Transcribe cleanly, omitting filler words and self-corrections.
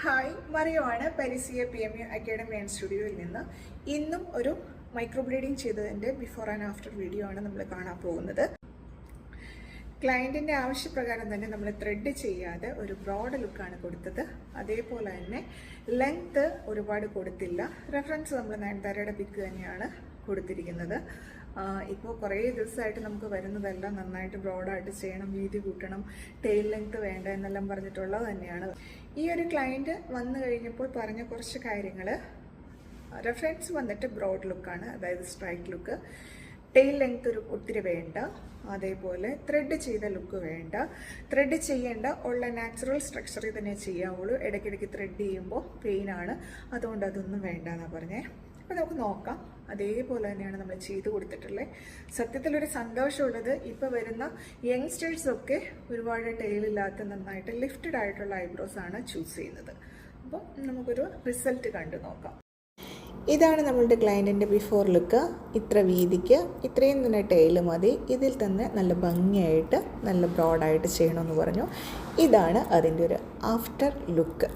Hi, മറിയുമാണ് പരിസിയ PMU academy and സ്റ്റുഡിയോയിൽ നിന്ന്. ഇന്നും ഒരു മൈക്രോ ബ്ലേഡിങ് ചെയ്തതിൻ്റെ ബിഫോർ ആൻഡ് ആഫ്റ്റർ വീഡിയോ ആണ് നമ്മൾ കാണാൻ പോകുന്നത്. ക്ലയൻറ്റിൻ്റെ ആവശ്യപ്രകാരം തന്നെ നമ്മൾ ത്രെഡ് ചെയ്യാതെ ഒരു ബ്രോഡ് ലുക്കാണ് കൊടുത്തത്. അതേപോലെ തന്നെ ലെങ്ത്ത് ഒരുപാട് കൊടുത്തില്ല. റെഫറൻസ് നമ്മൾ നയൻതാരയുടെ പിക്ക് തന്നെയാണ് കൊടുത്തിരിക്കുന്നത്. ഇപ്പോൾ കുറേ ദിവസമായിട്ട് നമുക്ക് വരുന്നതെല്ലാം നന്നായിട്ട് ബ്രോഡായിട്ട് ചെയ്യണം, വീതി കൂട്ടണം, ടെയിൽ ലെങ്ത്ത് വേണ്ട എന്നെല്ലാം പറഞ്ഞിട്ടുള്ളത് തന്നെയാണ്. ഈ ഒരു ക്ലയൻറ്റ് വന്നു കഴിഞ്ഞപ്പോൾ പറഞ്ഞ കുറച്ച് കാര്യങ്ങൾ, റെഫറൻസ് വന്നിട്ട് ബ്രോഡ് ലുക്കാണ്, അതായത് സ്ട്രൈറ്റ് ലുക്ക്, ടെയിൽ ലെങ്ത്ത് ഒത്തിരി വേണ്ട, അതേപോലെ ത്രെഡ് ചെയ്ത ലുക്ക് വേണ്ട, ത്രെഡ് ചെയ്യേണ്ട ഉള്ള നാച്ചുറൽ സ്ട്രക്ചറിൽ തന്നെ ചെയ്യാവുള്ളൂ, ഇടയ്ക്കിടയ്ക്ക് ത്രെഡ് ചെയ്യുമ്പോൾ പെയിനാണ്, അതുകൊണ്ട് അതൊന്നും വേണ്ട എന്നാണ് പറഞ്ഞത്. അപ്പോൾ നമുക്ക് നോക്കാം. അതേപോലെ തന്നെയാണ് നമ്മൾ ചെയ്ത് കൊടുത്തിട്ടുള്ളത്. സത്യത്തിലൊരു സന്തോഷമുള്ളത്, ഇപ്പോൾ വരുന്ന യങ്സ്റ്റേഴ്സൊക്കെ ഒരുപാട് ടെയിലില്ലാത്ത നന്നായിട്ട് ലിഫ്റ്റഡ് ആയിട്ടുള്ള ഐബ്രോസ് ആണ് ചൂസ് ചെയ്യുന്നത്. അപ്പോൾ നമുക്കൊരു റിസൾട്ട് കണ്ടു നോക്കാം. ഇതാണ് നമ്മളുടെ ക്ലയൻറ്റിൻ്റെ ബിഫോർ ലുക്ക്. ഇത്ര വീതിക്ക് ഇത്രയും തന്നെ ടെയിൽ മതി, ഇതിൽ തന്നെ നല്ല ഭംഗിയായിട്ട് നല്ല ബ്രോഡായിട്ട് ചെയ്യണമെന്ന് പറഞ്ഞു. ഇതാണ് അതിൻ്റെ ഒരു ആഫ്റ്റർ ലുക്ക്.